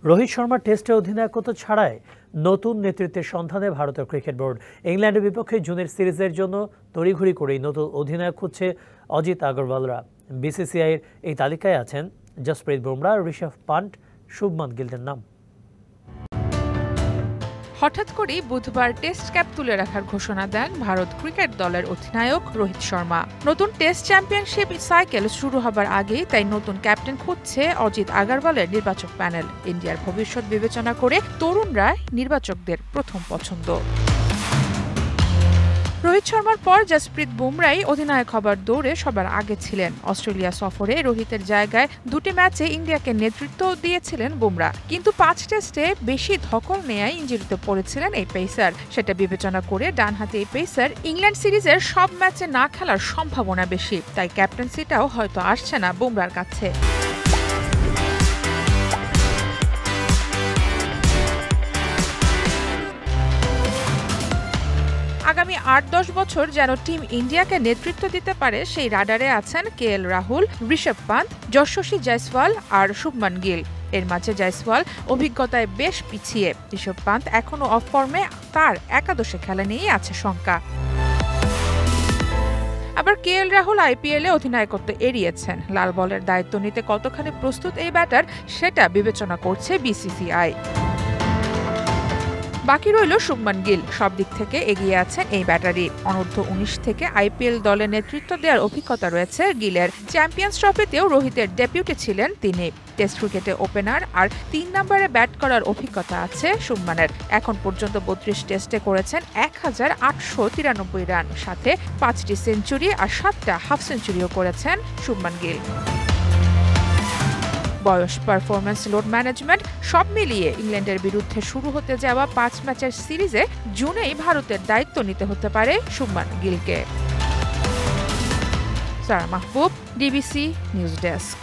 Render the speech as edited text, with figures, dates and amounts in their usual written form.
রোহিত শর্মা টেস্টে অধিনায়কত্ব ছাড়াই নতুন নেতৃত্বের সন্ধানে ভারতের ক্রিকেট বোর্ড ইংল্যান্ডের বিপক্ষে জুনের সিরিজের জন্য তড়িঘড়ি করেই নতুন অধিনায়ক খুঁজছে অজিত আগরওয়ালরা। বিসিসিআইয়ের এই তালিকায় আছেন জসপ্রীত বুমরা, ঋষভ পান্ট, শুভমান গিলের নাম। হঠাৎ করেই বুধবার টেস্ট ক্যাপ তুলে রাখার ঘোষণা দেন ভারত ক্রিকেট দলের অধিনায়ক রোহিত শর্মা। নতুন টেস্ট চ্যাম্পিয়নশিপ সাইকেল শুরু হবার আগেই তাই নতুন ক্যাপ্টেন খুঁজছে অজিত আগরওয়ালের নির্বাচক প্যানেল। ইন্ডিয়ার ভবিষ্যৎ বিবেচনা করে তরুণরা নির্বাচকদের প্রথম পছন্দ। রোহিত শর্মার পর জসপ্রীত বুমরাই অধিনায়ক হবার দৌড়ে সবার আগে ছিলেন। অস্ট্রেলিয়া সফরে রোহিতের জায়গায় দুটি ম্যাচে ইন্ডিয়াকে নেতৃত্ব দিয়েছিলেন বুমরা, কিন্তু 5 টেস্টে বেশি ধকল নেয়ায় ইনজুরিতে পড়েছিলেন এই পেসার। সেটা বিবেচনা করে ডানহাতি এই পেসার ইংল্যান্ড সিরিজের সব ম্যাচে না খেলার সম্ভাবনা বেশি, তাই ক্যাপ্টেন্সিটাও হয়তো আসছে না বুমরার কাছে। আগামী 8-10 বছর যেন টিম ইন্ডিয়াকে নেতৃত্ব দিতে পারে সেই রাডারে আছেন কেএল রাহুল, ঋষভ পান্ত, যশস্বী জয়সওয়াল আর শুভমান গিল। এর মাঝে জয়সওয়াল অভিজ্ঞতায় বেশ পিছিয়ে, ঋষভ পান্ত এখনও অফ ফর্মে, তার একাদশে খেলা নিয়েই আছে শঙ্কা। আবার কেএল রাহুল আইপিএলে অধিনায়কত্ব এড়িয়েছেন। লাল বলের দায়িত্ব নিতে কতখানি প্রস্তুত এই ব্যাটার সেটা বিবেচনা করছে বিসিসিআই। বাকি রইল শুভমান গিল। সব দিক থেকে এগিয়ে আছেন এই ব্যাটারি। অনূর্ধ্ব-19 থেকে আইপিএল দলে নেতৃত্ব দেওয়ার অভিজ্ঞতা রয়েছে গিলের। চ্যাম্পিয়ন্স ট্রফিতেও রোহিতের ডেবিউটে ছিলেন তিনি। টেস্ট ক্রিকেটে ওপেনার আর 3 নম্বরে ব্যাট করার অভিজ্ঞতা আছে শুভমানের। এখন পর্যন্ত 32 টেস্টে করেছেন 1893 রান, সাথে 5টি সেঞ্চুরি আর 7টা হাফ সেঞ্চুরিও করেছেন শুভমান গিল। বয়স, পারফরম্যান্স, লোড ম্যানেজমেন্ট সব মিলিয়ে ইংল্যান্ডের বিরুদ্ধে শুরু হতে যাওয়া 5 ম্যাচের সিরিজে জুনেই ভারতের দায়িত্ব নিতে হতে পারে শুভমান গিলকে। সারা মাহবুব, ডিবিসি নিউজ ডেস্ক।